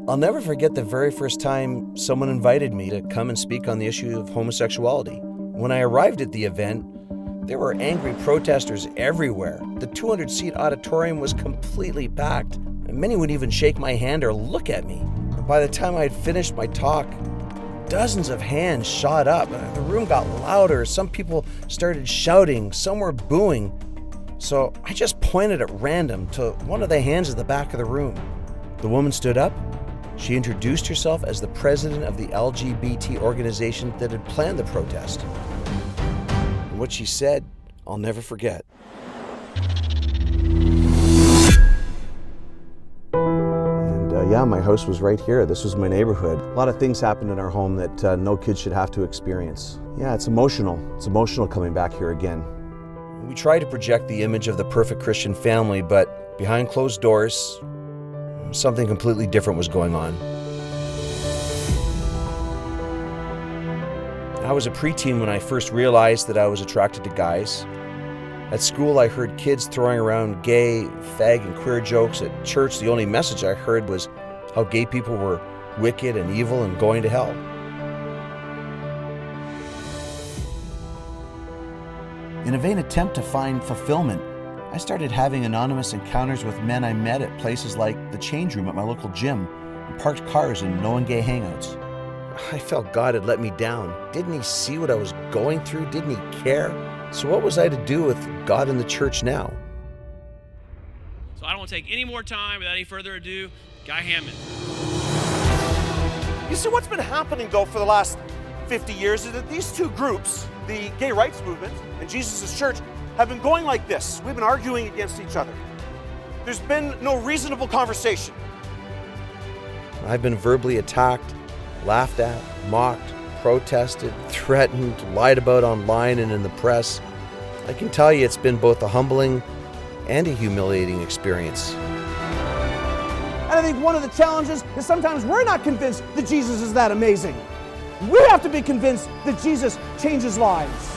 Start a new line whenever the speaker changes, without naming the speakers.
I'll never forget the very first time someone invited me to come and speak on the issue of homosexuality. When I arrived at the event, there were angry protesters everywhere. The 200-seat auditorium was completely packed, and many would even shake my hand or look at me. And by the time I had finished my talk, dozens of hands shot up. The room got louder. Some people started shouting. Some were booing. So I just pointed at random to one of the hands at the back of the room. The woman stood up. She introduced herself as the president of the LGBT organization that had planned the protest. And what she said, I'll never forget. Yeah, my house was right here. This was my neighborhood. A lot of things happened in our home that no kid should have to experience. Yeah, it's emotional. It's emotional coming back here again. We try to project the image of the perfect Christian family, but behind closed doors, something completely different was going on. I was a preteen when I first realized that I was attracted to guys. At school, I heard kids throwing around gay, fag, and queer jokes. At church, the only message I heard was how gay people were wicked and evil and going to hell. In a vain attempt to find fulfillment, I started having anonymous encounters with men I met at places like the change room at my local gym, and parked cars and no one gay hangouts. I felt God had let me down. Didn't He see what I was going through? Didn't He care? So what was I to do with God in the church now?
So I don't want to take any more time. Without any further ado, Guy Hammond.
You see, what's been happening, though, for the last 50 years is that these two groups, the gay rights movement and Jesus' church, have been going like this. We've been arguing against each other. There's been no reasonable conversation.
I've been verbally attacked, laughed at, mocked, protested, threatened, lied about online and in the press. I can tell you it's been both a humbling and a humiliating experience.
And I think one of the challenges is sometimes we're not convinced that Jesus is that amazing. We have to be convinced that Jesus changes lives.